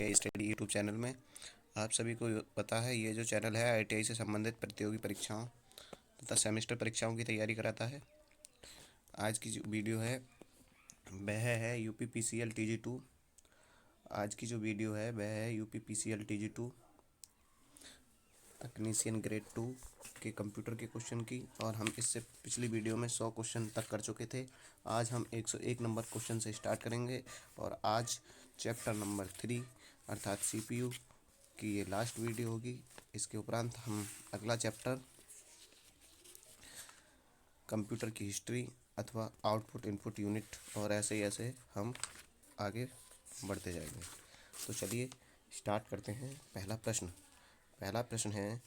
ITI study YouTube channel में। आप सभी को पता है ये जो चैनल है ITI से संबंधित प्रतियोगी परीक्षाओं तथा सेमेस्टर परीक्षाओं की तैयारी कराता है। आज की जो वीडियो है वह है UPPCL TG2। आज की जो वीडियो है वह है UPPCL TG2 टेक्नीशियन ग्रेड 2 के कंप्यूटर के क्वेश्चन की, और हम इससे पिछली वीडियो में 100 क्वेश्चन तक कर चुके थे। आज हम 101 नंबर क्वेश्चन से स्टार्ट करेंगे और आज चैप्टर नंबर 3 अर्थात CPU की ये लास्ट वीडियो होगी। इसके उपरांत हम अगला चैप्टर कंप्यूटर की हिस्ट्री अथवा आउटपुट इनपुट यूनिट और ऐसे हम आगे बढ़ते जाएंगे। तो चलिए स्टार्ट करते हैं। पहला प्रश्न है,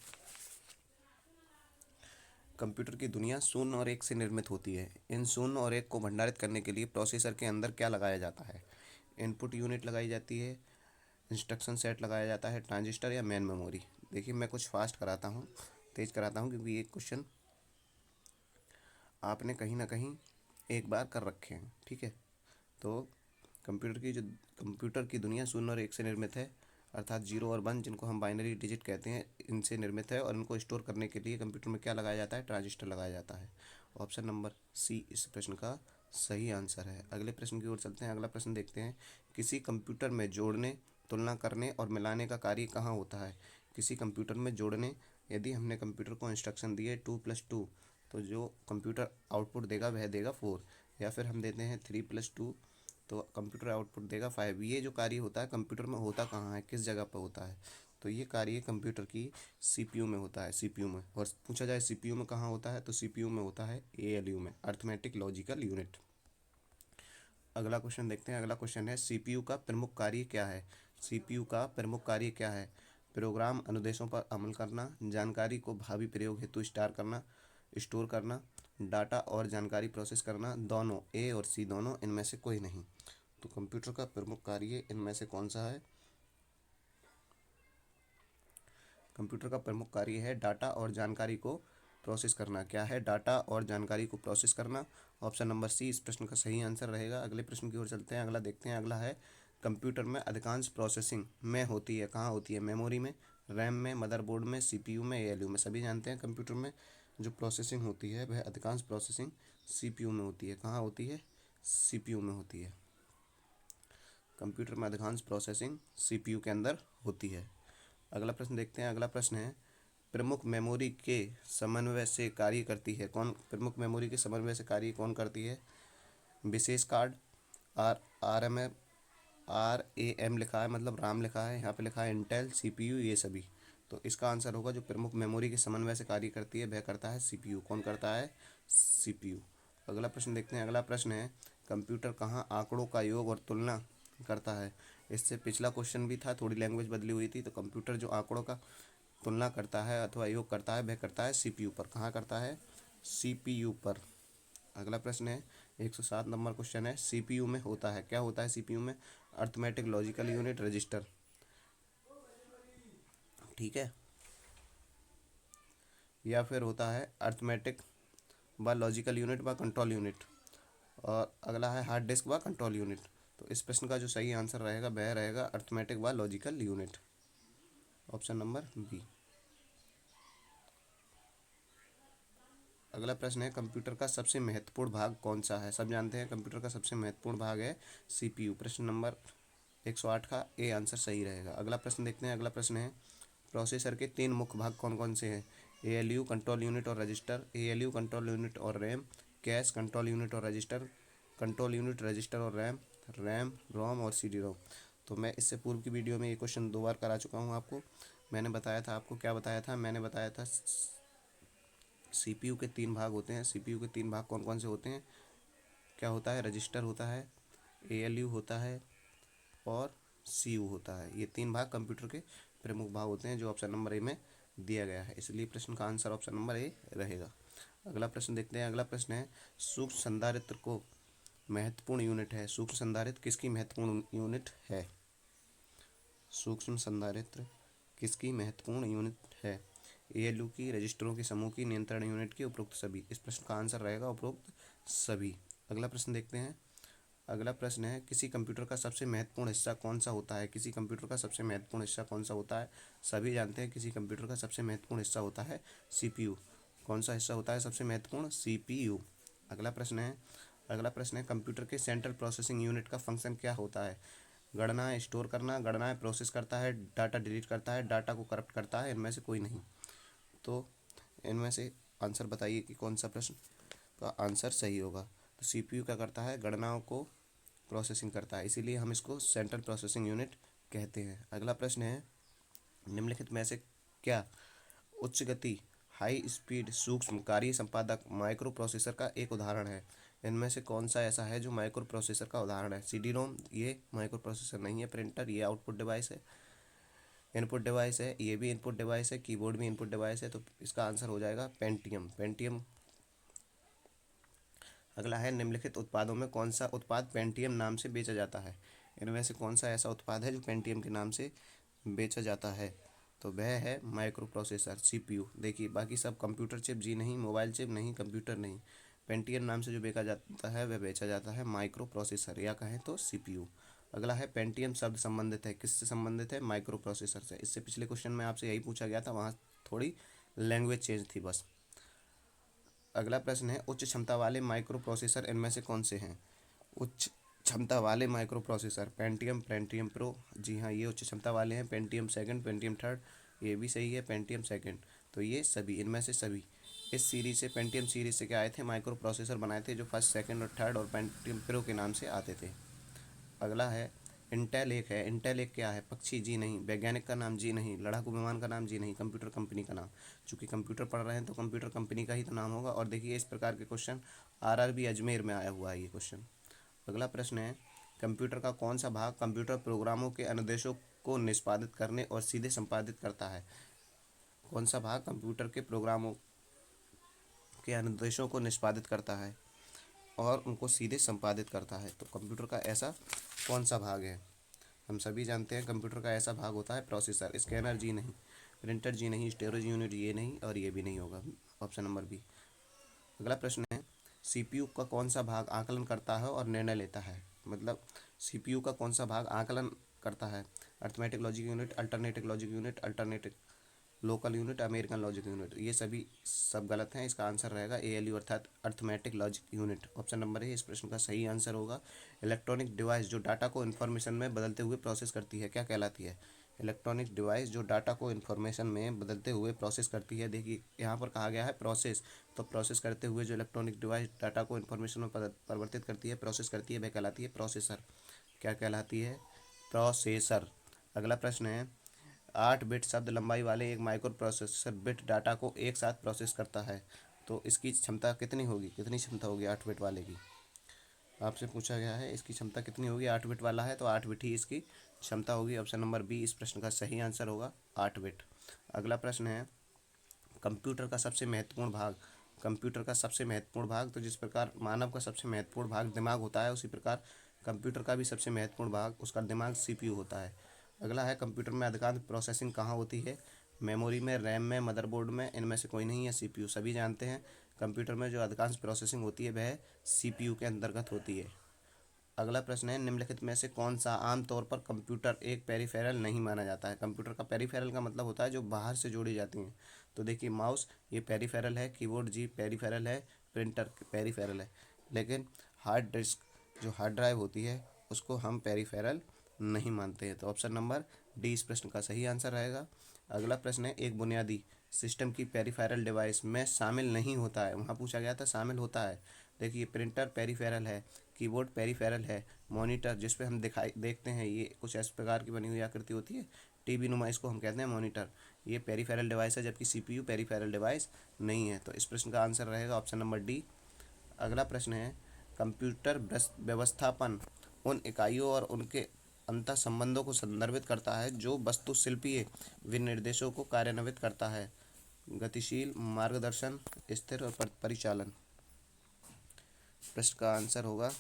कंप्यूटर की दुनिया शून्य और एक से निर्मित होती है। इन शून्य और एक को भंडारित करने के लिए प्रोसेसर के अंदर क्या लगाया जाता है? इनपुट यूनिट लगाई जाती है, इंस्ट्रक्शन सेट लगाया जाता है, ट्रांजिस्टर या मेन मेमोरी। देखिए मैं कुछ फास्ट कराता हूँ, तेज कराता हूँ, क्योंकि ये क्वेश्चन आपने कहीं ना कहीं एक बार कर रखे हैं। ठीक है, तो कंप्यूटर की दुनिया शून्य और एक से निर्मित है, अर्थात 0 और 1 जिनको हम बाइनरी डिजिट कहते हैं, इनसे निर्मित है। और इनको स्टोर करने के लिए कंप्यूटर में क्या लगाया जाता है? ट्रांजिस्टर लगाया जाता है। ऑप्शन नंबर सी इस प्रश्न का सही आंसर है। अगले प्रश्न की ओर चलते हैं। अगला प्रश्न देखते हैं, किसी कंप्यूटर में जोड़ने, तुलना करने और मिलाने का कार्य कहाँ होता है? किसी कंप्यूटर में जोड़ने, यदि हमने कंप्यूटर को इंस्ट्रक्शन दिए 2+2, तो जो कंप्यूटर आउटपुट देगा वह देगा 4, या फिर हम देते हैं 3+2, तो कंप्यूटर आउटपुट देगा 5। ये जो कार्य होता है कंप्यूटर में होता कहाँ है, किस जगह पर होता है? तो ये कार्य कंप्यूटर की CPU में होता है, CPU में। और पूछा जाए CPU में कहाँ होता है, तो CPU में होता है ALU में, अर्थमेटिक लॉजिकल यूनिट। अगला क्वेश्चन देखते हैं। अगला क्वेश्चन है, CPU का प्रमुख कार्य क्या है? CPU का प्रमुख कार्य क्या है? प्रोग्राम अनुदेशों पर अमल करना, जानकारी को भावी प्रयोग हेतु स्टोर करना, डाटा और जानकारी प्रोसेस करना, दोनों, ए और सी दोनों, इनमें से कोई नहीं। तो कंप्यूटर का प्रमुख कार्य इनमें से कौन सा है? कंप्यूटर का प्रमुख कार्य है डाटा और जानकारी को प्रोसेस करना। क्या है? डाटा और जानकारी को प्रोसेस करना। ऑप्शन नंबर सी इस प्रश्न का सही आंसर रहेगा। अगले प्रश्न की ओर चलते हैं। अगला देखते हैं। अगला है, कंप्यूटर में अधिकांश प्रोसेसिंग में होती है, कहाँ होती है? मेमोरी में, रैम में, मदरबोर्ड में, CPU में, ALU में। सभी जानते हैं कंप्यूटर में जो प्रोसेसिंग होती है वह अधिकांश प्रोसेसिंग CPU में होती है। कहाँ होती है? CPU में होती है। कंप्यूटर में अधिकांश प्रोसेसिंग CPU के अंदर होती है। अगला प्रश्न देखते हैं। अगला प्रश्न है, प्रमुख मेमोरी के समन्वय से कार्य करती है कौन? प्रमुख मेमोरी के समन्वय से कार्य कौन करती है? विशेष कार्ड, RAM लिखा है, मतलब राम लिखा है, यहाँ पे लिखा है इंटेल, CPU, ये सभी। तो इसका आंसर होगा जो प्रमुख मेमोरी के समन्वय से कार्य करती है वह करता है CPU। कौन करता है? CPU। अगला प्रश्न देखते हैं। अगला प्रश्न है, कंप्यूटर कहाँ आंकड़ों का योग और तुलना करता है? इससे पिछला क्वेश्चन भी था, थोड़ी लैंग्वेज बदली हुई थी। तो कंप्यूटर जो आंकड़ों का तुलना करता है अथवा योग करता है वह करता है CPU पर। कहाँ करता है? CPU पर। अगला प्रश्न है, 107 नंबर क्वेश्चन है, CPU में होता है, क्या होता है CPU में? Arithmetic logical unit, register. ठीक है, या फिर होता है अर्थमेटिक व लॉजिकल यूनिट व कंट्रोल यूनिट। और अगला है हार्ड डिस्क व कंट्रोल यूनिट। तो इस प्रश्न का जो सही आंसर रहेगा वह रहेगा अर्थमेटिक व logical unit. Option number B. अगला प्रश्न है, कंप्यूटर का सबसे महत्वपूर्ण भाग कौन सा है? सब जानते हैं कंप्यूटर का सबसे महत्वपूर्ण भाग है CPU। प्रश्न नंबर 108 का ए आंसर सही रहेगा। अगला प्रश्न देखते हैं। अगला प्रश्न है, प्रोसेसर के 3 मुख्य भाग कौन कौन से हैं? ALU कंट्रोल यूनिट और रजिस्टर, ALU कंट्रोल यूनिट और रैम, कैश कंट्रोल यूनिट और रजिस्टर, कंट्रोल यूनिट, रजिस्टर और रैम, रैम, रोम और CD-ROM। तो मैं इससे पूर्व की वीडियो में ये क्वेश्चन 2 बार करा चुका हूँ आपको। मैंने बताया था आपको, क्या बताया था? मैंने बताया था CPU के 3 भाग होते हैं। CPU के 3 भाग कौन कौन से होते हैं? क्या होता है? रजिस्टर होता है, ALU होता है और CU होता है। ये 3 भाग कंप्यूटर के प्रमुख भाग होते हैं जो ऑप्शन नंबर ए में दिया गया है, इसलिए प्रश्न का आंसर ऑप्शन नंबर ए रहेगा। अगला प्रश्न देखते हैं। अगला प्रश्न है, सूक्ष्म संधारित्र को महत्वपूर्ण यूनिट है। सूक्ष्म संधारित्र किसकी महत्वपूर्ण यूनिट है? सूक्ष्म संधारित्र किसकी महत्वपूर्ण यूनिट है? ALU की, रजिस्टरों के समूह की, नियंत्रण यूनिट की, उपरोक्त सभी। इस प्रश्न का आंसर रहेगा उपरोक्त सभी। अगला प्रश्न देखते हैं। अगला प्रश्न है, किसी कंप्यूटर का सबसे महत्वपूर्ण हिस्सा कौन सा होता है? किसी कंप्यूटर का सबसे महत्वपूर्ण हिस्सा कौन सा होता है? सभी जानते हैं किसी कंप्यूटर का सबसे महत्वपूर्ण हिस्सा होता है सीपीयू। कौन सा हिस्सा होता है सबसे महत्वपूर्ण? सीपीयू। अगला प्रश्न है अगला प्रश्न है कंप्यूटर के सेंट्रल प्रोसेसिंग यूनिट का फंक्शन क्या होता है? गणना, स्टोर करना, गणनाएं प्रोसेस करता है, डाटा डिलीट करता है, डाटा को करप्ट करता है, इनमें से कोई नहीं। तो इनमें से आंसर बताइए कि कौन सा प्रश्न का आंसर सही होगा। तो सीपीयू क्या करता है? गणनाओं को प्रोसेसिंग करता है, इसीलिए हम इसको सेंट्रल प्रोसेसिंग यूनिट कहते हैं। अगला प्रश्न है, निम्नलिखित में से क्या उच्च गति हाई स्पीड सूक्ष्म कार्य संपादक माइक्रो प्रोसेसर का एक उदाहरण है? इनमें से कौन सा ऐसा है जो माइक्रो प्रोसेसर का उदाहरण है? सीडी रोम ये माइक्रो प्रोसेसर नहीं है, प्रिंटर ये आउटपुट डिवाइस है, इनपुट डिवाइस है, ये भी इनपुट डिवाइस है, कीबोर्ड भी इनपुट डिवाइस है, तो इसका आंसर हो जाएगा पेंटियम। पेंटियम। अगला है, निम्नलिखित उत्पादों में कौन सा उत्पाद पेंटियम नाम से बेचा जाता है? इनमें से कौन सा ऐसा उत्पाद है जो पेंटियम के नाम से बेचा जाता है? तो वह है माइक्रो प्रोसेसर सीपीयू। देखिए, बाकी सब कंप्यूटर चिप जी नहीं, मोबाइल चिप नहीं, कंप्यूटर नहीं, पेंटियम नाम से जो बेचा जाता है वह बेचा जाता है माइक्रो प्रोसेसर, या कहें तो सीपीयू। अगला है, पेंटियम शब्द संबंधित है, किससे संबंधित है? माइक्रो प्रोसेसर से। इससे पिछले क्वेश्चन में आपसे यही पूछा गया था, वहाँ थोड़ी लैंग्वेज चेंज थी बस। अगला प्रश्न है, उच्च क्षमता वाले माइक्रो प्रोसेसर इनमें से कौन से हैं? उच्च क्षमता वाले microprocessor, Pentium, Pentium Pro, जी हाँ ये उच्च क्षमता वाले हैं। पेंटियम सेकंड, पेंटियम थर्ड, ये भी सही है, पेंटियम सेकंड। तो ये सभी, इनमें से सभी इस सीरीज से, पेंटियम सीरीज से क्या आए थे? माइक्रो प्रोसेसर बनाए थे, जो फर्स्ट, सेकंड और थर्ड और पेंटियम प्रो के नाम से आते थे। अगला है, इंटेल एक है, इंटेल एक क्या है? पक्षी जी नहीं, वैज्ञानिक का नाम जी नहीं, लड़ाकू विमान का नाम जी नहीं, कंप्यूटर कंपनी का नाम। चूंकि कंप्यूटर पढ़ रहे हैं तो कंप्यूटर कंपनी का ही तो नाम होगा। और देखिए, इस प्रकार के क्वेश्चन आरआरबी अजमेर में आया हुआ है ये क्वेश्चन। अगला प्रश्न है, कंप्यूटर का कौन सा भाग कंप्यूटर प्रोग्रामों के अनुदेशों को निष्पादित करने और सीधे संपादित करता है? कौन सा भाग कंप्यूटर के प्रोग्रामों के अनुदेशों को निष्पादित करता है और उनको सीधे संपादित करता है? तो कंप्यूटर का ऐसा कौन सा भाग है? हम सभी जानते हैं कंप्यूटर का ऐसा भाग होता है प्रोसेसर। स्कैनर जी नहीं, प्रिंटर जी नहीं, स्टोरेज यूनिट ये नहीं, और ये भी नहीं होगा, ऑप्शन नंबर बी। अगला प्रश्न है, सीपीयू का कौन सा भाग आकलन करता है और निर्णय लेता है? मतलब सीपीयू का कौन सा भाग आकलन करता है? Arithmetic logic unit, alternative logic unit, alternative local unit, American logic unit, ये सभी सब गलत हैं। इसका आंसर रहेगा एएलयू अर्थात arithmetic logic unit. Option number A इस प्रश्न का सही आंसर होगा। इलेक्ट्रॉनिक डिवाइस जो डाटा को इन्फॉर्मेशन में बदलते हुए प्रोसेस करती है, क्या कहलाती है? इलेक्ट्रॉनिक डिवाइस जो डाटा को इन्फॉर्मेशन में बदलते हुए प्रोसेस करती है। देखिए, यहाँ पर कहा गया है प्रोसेस, तो प्रोसेस करते हुए जो इलेक्ट्रॉनिक डिवाइस डाटा को इन्फॉर्मेशन में परिवर्तित करती है, प्रोसेस करती है, वह कहलाती है प्रोसेसर। क्या कहलाती है? प्रोसेसर। अगला प्रश्न है, 8 बिट शब्द लंबाई वाले एक माइक्रो प्रोसेसर बिट डाटा को एक साथ प्रोसेस करता है, तो इसकी क्षमता कितनी होगी? कितनी क्षमता होगी 8 बिट वाले की? आपसे पूछा गया है इसकी क्षमता कितनी होगी। 8 बिट वाला है तो 8 बिट ही इसकी क्षमता होगी। ऑप्शन नंबर बी इस प्रश्न का सही आंसर होगा, 8 बिट। अगला प्रश्न है, कंप्यूटर का सबसे महत्वपूर्ण भाग। कंप्यूटर का सबसे महत्वपूर्ण भाग, तो जिस प्रकार मानव का सबसे महत्वपूर्ण भाग दिमाग होता है, उसी प्रकार कंप्यूटर का भी सबसे महत्वपूर्ण भाग उसका दिमाग सीपीयू होता है। अगला है, कंप्यूटर में अधिकांश प्रोसेसिंग कहाँ होती है? मेमोरी में, रैम में, मदरबोर्ड में, इनमें से कोई नहीं है सीपीयू। सभी जानते हैं कंप्यूटर में जो अधिकांश प्रोसेसिंग होती है वह सीपीयू के अंतर्गत होती है। अगला प्रश्न है, निम्नलिखित में से कौन सा आमतौर पर कंप्यूटर एक पेरिफेरल नहीं माना जाता है? कंप्यूटर का पेरिफेरल का मतलब होता है जो बाहर से जोड़ी जाती हैं। तो देखिए, माउस ये पेरिफेरल है, कीबोर्ड जी पेरिफेरल है, प्रिंटर पेरिफेरल है, लेकिन हार्ड डिस्क जो हार्ड ड्राइव होती है उसको हम पेरिफेरल नहीं मानते हैं। तो ऑप्शन नंबर डी इस प्रश्न का सही आंसर रहेगा। अगला प्रश्न है, एक बुनियादी सिस्टम की पेरिफेरल डिवाइस में शामिल नहीं होता है, वहाँ पूछा गया था शामिल होता है। देखिए, प्रिंटर पेरिफेरल है, कीबोर्ड पेरिफेरल है, मॉनिटर जिस पे हम दिखाई देखते हैं ये कुछ इस प्रकार की बनी हुई आकृति होती है, टीवी नुमा, इसको हम कहते हैं मॉनिटर, ये पेरिफेरल डिवाइस है, जबकि सीपीयू पेरिफेरल डिवाइस नहीं है। तो इस प्रश्न का आंसर रहेगा ऑप्शन नंबर डी। अगला प्रश्न है, कंप्यूटर व्यवस्थापन उन इकाइयों और उनके अंतर संबंधों को संदर्भित करता है जो वस्तुशिल्पीय विनिर्देशों को कार्यान्वित करता है। गतिशील, मार्गदर्शन, स्थिर और परिचालन। प्रश्न का आंसर होगा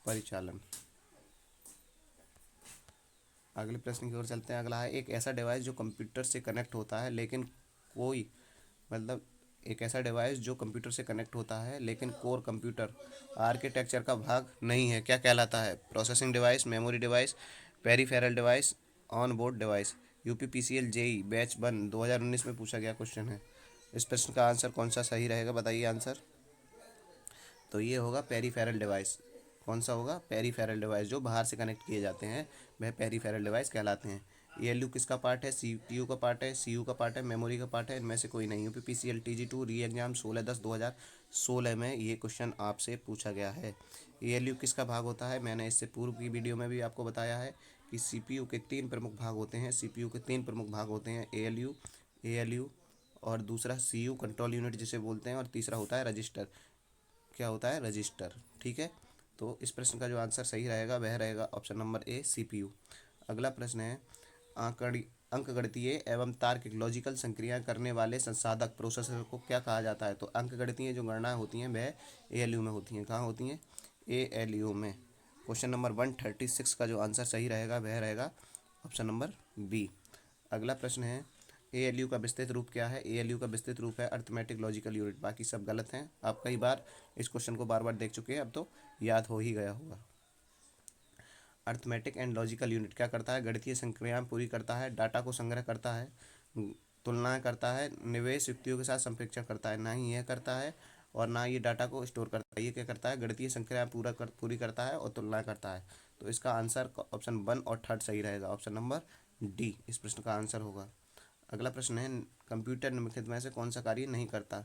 परिचालन। अगले प्रश्न की ओर चलते हैं। अगला है, एक ऐसा डिवाइस जो कंप्यूटर से कनेक्ट होता है लेकिन कोई मतलब एक ऐसा डिवाइस जो कंप्यूटर से कनेक्ट होता है लेकिन कोर कंप्यूटर आर्किटेक्चर का भाग नहीं है, क्या कहलाता है? Processing device, memory device, peripheral device, on board device. UPPCL JE batch 1 2019 में पूछा गया क्वेश्चन है। इस प्रश्न का आंसर कौन सा सही रहेगा, बताइए आंसर। तो ये होगा पेरीफेरल डिवाइस। कौन सा होगा? पेरीफेरल डिवाइस, जो बाहर से कनेक्ट किए जाते हैं वह पेरीफेरल डिवाइस कहलाते हैं। एएलयू किसका पार्ट है? सीपीयू का पार्ट है, सीयू का पार्ट है, मेमोरी का पार्ट है, इनमें से कोई नहीं। यूपीपीसीएल टीजी 2 री एग्जाम 16/10/2016 में ये क्वेश्चन आपसे पूछा गया है। एएलयू किसका भाग होता है? मैंने इससे पूर्व की वीडियो में भी आपको बताया है कि सीपीयू के 3 प्रमुख भाग होते हैं। सीपीयू के 3 प्रमुख भाग होते हैं, एएलयू और दूसरा सीयू कंट्रोल यूनिट जिसे बोलते हैं, और तीसरा होता है रजिस्टर। क्या होता है? रजिस्टर। ठीक है, तो इस प्रश्न का जो आंसर सही रहेगा वह रहेगा ऑप्शन नंबर ए, सीपीयू। अगला प्रश्न है, आंकड़ी अंकगणितीय एवं तार्किक लॉजिकल संक्रिया करने वाले संसाधक प्रोसेसर को क्या कहा जाता है? तो अंकगणितीय जो गणनाएं होती हैं वह एएलयू में होती हैं। कहाँ होती हैं? एएलयू में। क्वेश्चन नंबर 136 का जो आंसर सही रहेगा वह रहेगा ऑप्शन नंबर बी। अगला प्रश्न है, एएलयू का विस्तृत रूप क्या है? एएलयू का विस्तृत रूप है अर्थमेटिक लॉजिकल यूनिट। बाकी सब गलत हैं, आप कई बार इस क्वेश्चन को बार बार देख चुके हैं, अब तो याद हो ही गया होगा। अर्थमेटिक एंड लॉजिकल यूनिट क्या करता है? गणितीय संक्रियाएं पूरी करता है, डाटा को संग्रह करता है, तुलना करता है, निवेश युक्तियों के साथ संप्रेक्षण करता है। ना ही यह करता है और ना ये डाटा को स्टोर करता है। ये क्या करता है? गणितीय संक्रियाएं पूरी करता है और तुलना करता है। तो इसका आंसर ऑप्शन 1 और 3 सही रहेगा, ऑप्शन नंबर डी इस प्रश्न का आंसर होगा। अगला प्रश्न है, कंप्यूटर निम्नलिखित में से कौन सा कार्य नहीं करता?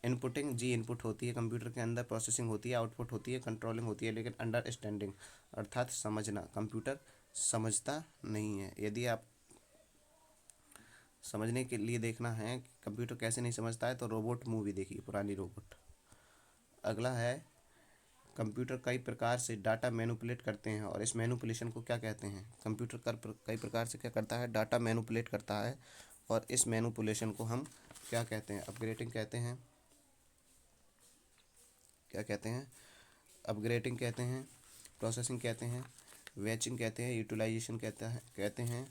इनपुटिंग जी इनपुट होती है कंप्यूटर के अंदर, प्रोसेसिंग होती है, आउटपुट होती है, कंट्रोलिंग होती है, लेकिन अंडरस्टैंडिंग अर्थात समझना कंप्यूटर समझता नहीं है। यदि आप समझने के लिए देखना है कि कंप्यूटर कैसे नहीं समझता है तो रोबोट मूवी देखिए, पुरानी रोबोट। अगला है, कंप्यूटर कई प्रकार से डाटा मैनिपुलेट करते हैं और इस मैनिपुलेशन को क्या कहते हैं? कंप्यूटर कई प्रकार से क्या करता है? डाटा मैनिपुलेट करता है और इस मैनिपुलेशन को हम क्या कहते हैं? अपग्रेडिंग कहते हैं। क्या कहते हैं? अपग्रेडिंग कहते हैं, प्रोसेसिंग कहते हैं, वेचिंग कहते हैं, यूटिलाइजेशन कहते हैं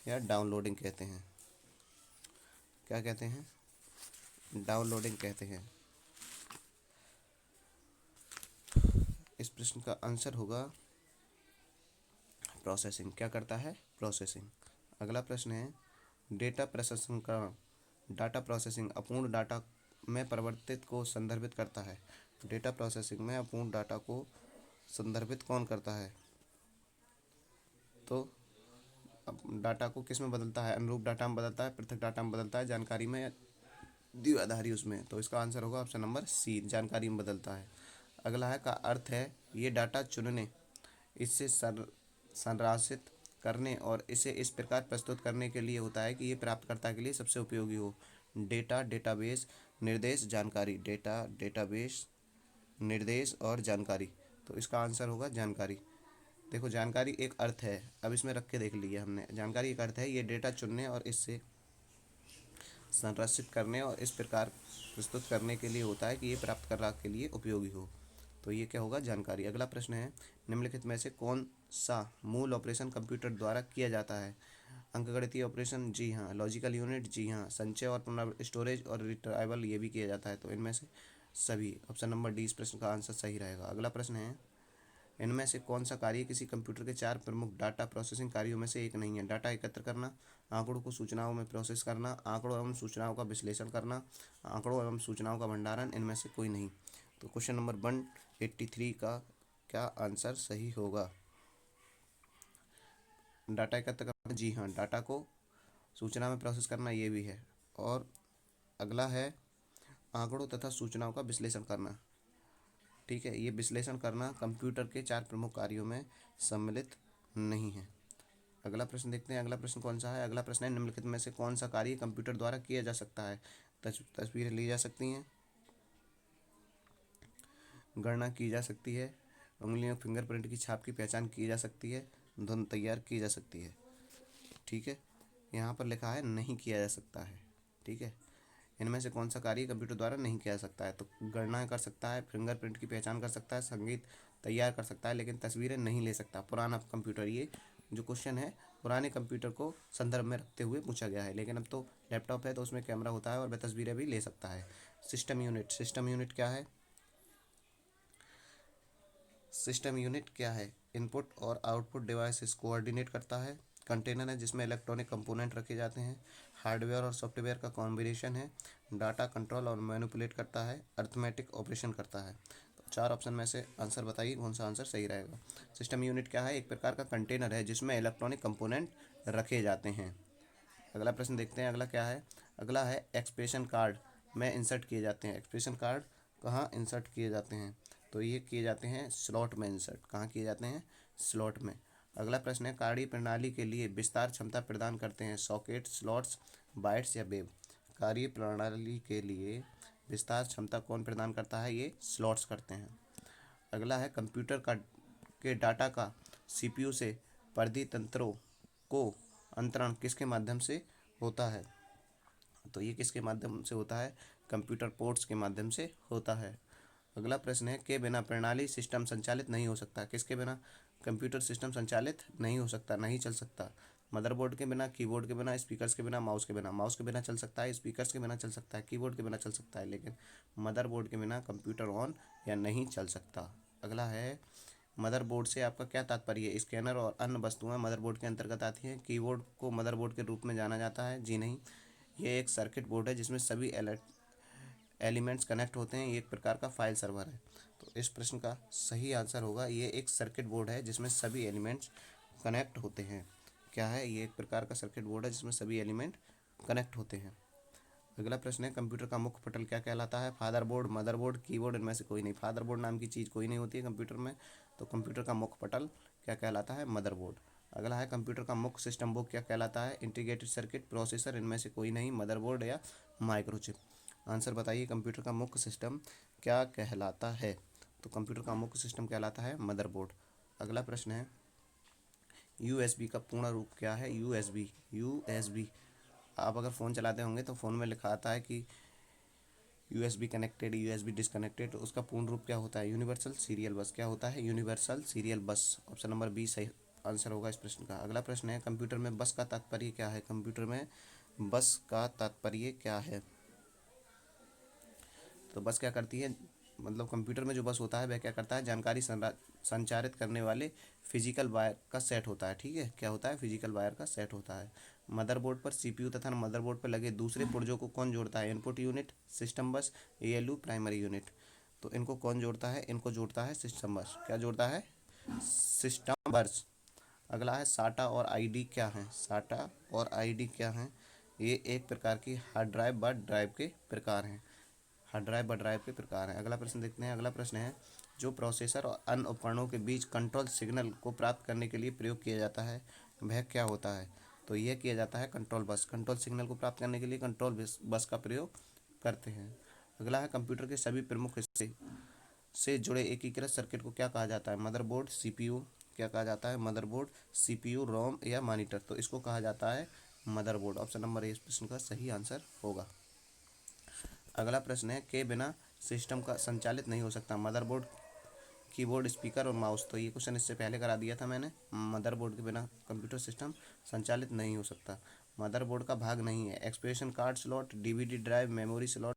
या डाउनलोडिंग कहते हैं। क्या कहते हैं? डाउनलोडिंग कहते हैं। इस प्रश्न का आंसर होगा प्रोसेसिंग। क्या करता है? प्रोसेसिंग। अगला प्रश्न है, डेटा प्रोसेसिंग का डाटा प्रोसेसिंग अपूर्ण डाटा में परिवर्तित को संदर्भित करता है। डेटा प्रोसेसिंग में अपूर्ण डाटा को संदर्भित कौन करता है? तो डाटा को किस में बदलता है? अनुरूप डाटा में बदलता है, पृथक डाटा में बदलता है, जानकारी में, द्विआधारी उसमें। तो इसका आंसर होगा ऑप्शन नंबर सी, जानकारी में बदलता है। अगला है, का अर्थ है ये डाटा चुनने, इससे संराशित करने और इसे इस प्रकार प्रस्तुत करने के लिए होता है कि ये प्राप्तकर्ता के लिए सबसे उपयोगी हो। डेटा, डेटाबेस, निर्देश, जानकारी। डेटा, डेटाबेस, निर्देश और जानकारी। तो इसका आंसर होगा जानकारी। देखो, जानकारी एक अर्थ है, अब इसमें रख के देख लिया हमने। जानकारी एक अर्थ है, ये डेटा चुनने और इससे संरक्षित करने और इस प्रकार प्रस्तुत करने के लिए होता है कि ये प्राप्तकर्ता के लिए उपयोगी हो। तो ये क्या होगा? जानकारी। अगला प्रश्न है, निम्नलिखित में से कौन सा मूल ऑपरेशन कंप्यूटर द्वारा किया जाता है? अंकगणितीय ऑपरेशन, जी हाँ। लॉजिकल यूनिट, जी हाँ। संचय और पुनर् स्टोरेज और रिट्राइवल, ये भी किया जाता है। तो इनमें से सभी, ऑप्शन नंबर डी इस प्रश्न का आंसर सही रहेगा। अगला प्रश्न है, इनमें से कौन सा कार्य किसी कंप्यूटर के 4 प्रमुख डाटा प्रोसेसिंग कार्यों में से एक नहीं है? डाटा एकत्र करना, आंकड़ों को सूचनाओं में प्रोसेस करना, आंकड़ों एवं सूचनाओं का विश्लेषण करना, आंकड़ों एवं सूचनाओं का भंडारण, इनमें से कोई नहीं। तो क्वेश्चन नंबर 183 का क्या आंसर सही होगा? डाटा एकत्र करना, जी हाँ। डाटा को सूचना में प्रोसेस करना, ये भी है। और अगला है, आंकड़ों तथा सूचनाओं का विश्लेषण करना। ठीक है, ये विश्लेषण करना कंप्यूटर के 4 प्रमुख कार्यों में सम्मिलित नहीं है। अगला प्रश्न देखते हैं, अगला प्रश्न कौन सा है? अगला प्रश्न है, निम्नलिखित में से कौन सा कार्य कंप्यूटर द्वारा किया जा सकता है? तस्वीरें ली जा सकती हैं, गणना की जा सकती है, उंगलियों फिंगरप्रिंट की छाप की पहचान की जा सकती है, धुन तैयार की जा सकती है। ठीक है, यहाँ पर लिखा है नहीं किया जा सकता है। ठीक है, इनमें से कौन सा कार्य कंप्यूटर द्वारा नहीं किया जा सकता है? तो गणना कर सकता है, फिंगरप्रिंट की पहचान कर सकता है, संगीत तैयार कर सकता है, लेकिन तस्वीरें नहीं ले सकता। पुराना कंप्यूटर, ये जो क्वेश्चन है पुराने कंप्यूटर को संदर्भ में रखते हुए पूछा गया है, लेकिन अब तो लैपटॉप है तो उसमें कैमरा होता है और वह तस्वीरें भी ले सकता है। सिस्टम यूनिट, सिस्टम यूनिट क्या है? सिस्टम यूनिट क्या है? इनपुट और आउटपुट डिवाइसेस कोऑर्डिनेट करता है। कंटेनर है जिसमें इलेक्ट्रॉनिक कंपोनेंट रखे जाते हैं। हार्डवेयर और सॉफ्टवेयर का कॉम्बिनेशन है। डाटा कंट्रोल और मैनिपुलेट करता है। अर्थमेटिक ऑपरेशन करता है। तो चार ऑप्शन में से आंसर बताइए कौन सा आंसर सही रहेगा। सिस्टम यूनिट क्या है? एक प्रकार का कंटेनर है जिसमें इलेक्ट्रॉनिक कंपोनेंट रखे जाते हैं। अगला प्रश्न देखते हैं, अगला क्या है? अगला है एक्सप्रेशन कार्ड में इंसर्ट किए जाते हैं। एक्सप्रेशन कार्ड कहाँ इंसर्ट किए जाते हैं? तो ये किए जाते हैं स्लॉट में इंसर्ट। कहाँ किए जाते हैं? स्लॉट में। अगला प्रश्न है कार्य प्रणाली के लिए विस्तार क्षमता प्रदान करते हैं सॉकेट, स्लॉट्स, बाइट्स या वेब। कार्य प्रणाली के लिए विस्तार क्षमता कौन प्रदान करता है? ये स्लॉट्स करते हैं। अगला है कंप्यूटर का के डाटा का सीपीयू से परिधि तंत्रों को अंतरण किसके माध्यम से होता है? तो ये किसके माध्यम से होता है? कंप्यूटर पोर्ट्स के माध्यम से होता है। अगला प्रश्न है के बिना प्रणाली सिस्टम संचालित नहीं हो सकता। किसके बिना कंप्यूटर सिस्टम संचालित नहीं हो सकता, नहीं चल सकता? मदरबोर्ड के बिना, कीबोर्ड के बिना, स्पीकर्स के बिना, माउस के बिना। माउस के बिना चल सकता है, स्पीकर्स के बिना चल सकता है, कीबोर्ड के बिना चल सकता है, लेकिन मदरबोर्ड के बिना कंप्यूटर ऑन या नहीं चल सकता। अगला है मदरबोर्ड से आपका क्या तात्पर्य है? स्कैनर और अन्य वस्तुएं मदरबोर्ड के अंतर्गत आती हैं। कीबोर्ड को मदरबोर्ड के रूप में जाना जाता है? जी नहीं, ये एक सर्किट बोर्ड है जिसमें सभी एलिमेंट्स कनेक्ट होते हैं। ये एक प्रकार का फाइल सर्वर है। तो इस प्रश्न का सही आंसर होगा ये एक सर्किट बोर्ड है जिसमें सभी एलिमेंट्स कनेक्ट होते हैं। क्या है? ये एक प्रकार का सर्किट बोर्ड है जिसमें सभी एलिमेंट कनेक्ट होते हैं। अगला प्रश्न है कंप्यूटर का मुख्य पटल क्या कहलाता है? फादरबोर्ड, मदरबोर्ड, कीबोर्ड, इनमें से कोई नहीं। फादरबोर्ड नाम की चीज़ कोई नहीं होती है कंप्यूटर में, तो कंप्यूटर का मुख्य पटल क्या कहलाता है? मदरबोर्ड। अगला है कंप्यूटर का मुख्य सिस्टम बुक क्या कहलाता है? इंटीग्रेटेड सर्किट, प्रोसेसर, इनमें से कोई नहीं, मदरबोर्ड या माइक्रोचिप। आंसर बताइए कंप्यूटर का मुख्य सिस्टम क्या कहलाता है? तो कंप्यूटर का मुख्य सिस्टम कहलाता है मदरबोर्ड। अगला प्रश्न है यूएसबी का पूर्ण रूप क्या है? यूएसबी, यूएसबी आप अगर फ़ोन चलाते होंगे तो फ़ोन में लिखा आता है कि यूएसबी कनेक्टेड, यूएसबी डिसकनेक्टेड, तो उसका पूर्ण रूप क्या होता है? यूनिवर्सल सीरियल बस। क्या होता है? Universal serial bus. Option number B सही आंसर होगा इस प्रश्न का। अगला प्रश्न है कंप्यूटर में बस का तात्पर्य क्या है? कंप्यूटर में बस का तात्पर्य क्या है? तो बस क्या करती है? मतलब कंप्यूटर में जो बस होता है वह क्या करता है? जानकारी संचारित करने वाले फिजिकल वायर का सेट होता है। ठीक है, क्या होता है? फिजिकल वायर का सेट होता है। मदरबोर्ड पर सीपीयू तथा मदरबोर्ड पर लगे दूसरे पुर्जों को कौन जोड़ता है? इनपुट यूनिट, सिस्टम बस, एएलयू, प्राइमरी यूनिट। तो इनको कौन जोड़ता है? इनको जोड़ता है सिस्टम बस। क्या जोड़ता है? सिस्टम बस। अगला है साटा और आईडी क्या है? साटा और आईडी क्या है? ये एक प्रकार की हार्ड ड्राइव व ड्राइव के प्रकार हैं। हार्ड ड्राइव व ड्राइव के प्रकार हैं। अगला प्रश्न देखते हैं। अगला प्रश्न है जो प्रोसेसर और अन्य उपकरणों के बीच कंट्रोल सिग्नल को प्राप्त करने के लिए प्रयोग किया जाता है वह क्या होता है? तो यह किया जाता है कंट्रोल बस। कंट्रोल सिग्नल को प्राप्त करने के लिए कंट्रोल बस का प्रयोग करते हैं। अगला है कंप्यूटर के सभी प्रमुख हिस्से से जुड़े एकीकृत सर्किट को क्या कहा जाता है? Motherboard, CPU. क्या कहा जाता है? मदरबोर्ड, सीपीयू, रोम या मॉनिटर। तो इसको कहा जाता है मदरबोर्ड। ऑप्शन नंबर ए इस प्रश्न का सही आंसर होगा। अगला प्रश्न है के बिना सिस्टम का संचालित नहीं हो सकता। मदरबोर्ड, कीबोर्ड, स्पीकर और माउस। तो ये क्वेश्चन इससे पहले करा दिया था मैंने। मदरबोर्ड के बिना कंप्यूटर सिस्टम संचालित नहीं हो सकता। मदरबोर्ड का भाग नहीं है expression card slot, DVD drive, memory slot,